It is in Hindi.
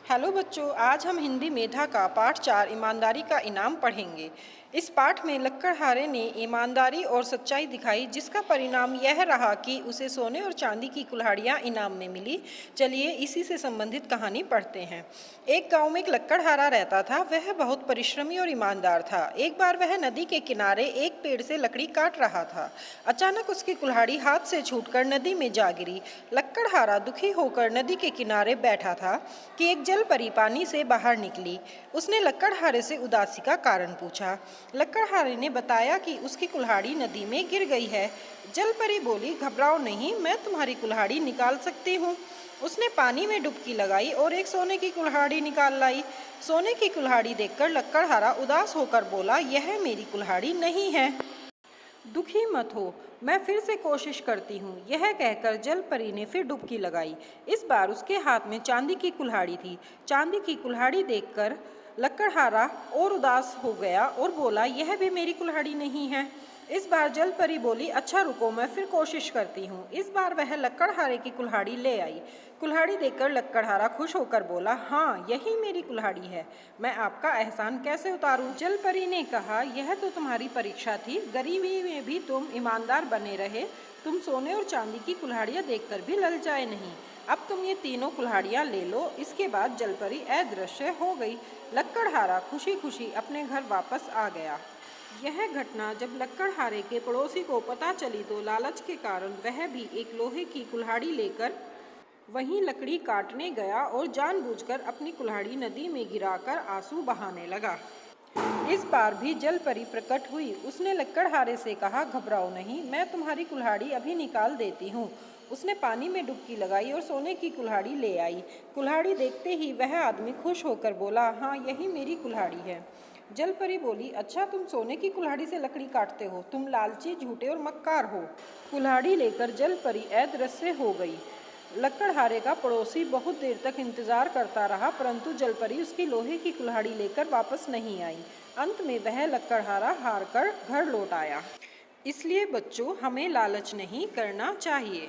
हेलो बच्चों, आज हम हिंदी मेधा का पाठ 4 ईमानदारी का इनाम पढ़ेंगे। इस पाठ में लक्कड़हारे ने ईमानदारी और सच्चाई दिखाई, जिसका परिणाम यह रहा कि उसे सोने और चांदी की कुल्हाड़ियाँ इनाम में मिली। चलिए इसी से संबंधित कहानी पढ़ते हैं। एक गांव में एक लक्कड़हारा रहता था। वह बहुत परिश्रमी और ईमानदार था। एक बार वह नदी के किनारे एक पेड़ से लकड़ी काट रहा था। अचानक उसकी कुल्हाड़ी हाथ से छूटकर नदी में जा गिरी। लक्कड़हारा दुखी होकर नदी के किनारे बैठा था कि एक जल परी पानी से बाहर निकली। उसने लक्कड़हारे से उदासी का कारण पूछा। लक्कड़हारे ने बताया कि उसकी कुल्हाड़ी नदी में गिर गई है। जल परी बोली, घबराओ नहीं, मैं तुम्हारी कुल्हाड़ी निकाल सकती हूँ। उसने पानी में डुबकी लगाई और एक सोने की कुल्हाड़ी निकाल लाई। सोने की कुल्हाड़ी देखकर लक्कड़हारा उदास होकर बोला, यह मेरी कुल्हाड़ी नहीं है। दुखी मत हो, मैं फिर से कोशिश करती हूँ। यह कहकर जल परी ने फिर डुबकी लगाई। इस बार उसके हाथ में चांदी की कुल्हाड़ी थी। चांदी की कुल्हाड़ी देखकर लक्कड़हारा और उदास हो गया और बोला, यह भी मेरी कुल्हाड़ी नहीं है। इस बार जल परी बोली, अच्छा रुको, मैं फिर कोशिश करती हूँ। इस बार वह लक्कड़हारे की कुल्हाड़ी ले आई। कुल्हाड़ी देखकर लक्कड़हारा खुश होकर बोला, हाँ, यही मेरी कुल्हाड़ी है। मैं आपका एहसान कैसे उतारूं? जल परी ने कहा, यह तो तुम्हारी परीक्षा थी। गरीबी में भी तुम ईमानदार बने रहे। तुम सोने और चांदी की कुल्हाड़ियाँ देखकर भी ललचाए नहीं। अब तुम ये तीनों कुल्हाड़ियाँ ले लो। इसके बाद जल परी अदृश्य हो गई। लक्कड़हारा खुशी खुशी अपने घर वापस आ गया। यह घटना जब लक्कड़हारे के पड़ोसी को पता चली तो लालच के कारण वह भी एक लोहे की कुल्हाड़ी लेकर वहीं लकड़ी काटने गया और जानबूझकर अपनी कुल्हाड़ी नदी में गिराकर आंसू बहाने लगा। इस बार भी जल परी प्रकट हुई। उसने लक्कड़हारे से कहा, घबराओ नहीं, मैं तुम्हारी कुल्हाड़ी अभी निकाल देती हूँ। उसने पानी में डुबकी लगाई और सोने की कुल्हाड़ी ले आई। कुल्हाड़ी देखते ही वह आदमी खुश होकर बोला, हाँ, यही मेरी कुल्हाड़ी है। जल परी बोली, अच्छा, तुम सोने की कुल्हाड़ी से लकड़ी काटते हो। तुम लालची, झूठे और मक्कार हो। कुल्हाड़ी लेकर जल परी अदृश्य हो गई। लक्कड़हारे का पड़ोसी बहुत देर तक इंतजार करता रहा, परंतु जल परी उसकी लोहे की कुल्हाड़ी लेकर वापस नहीं आई। अंत में वह लक्कड़हारा हार कर घर लौट आया। इसलिए बच्चों, हमें लालच नहीं करना चाहिए।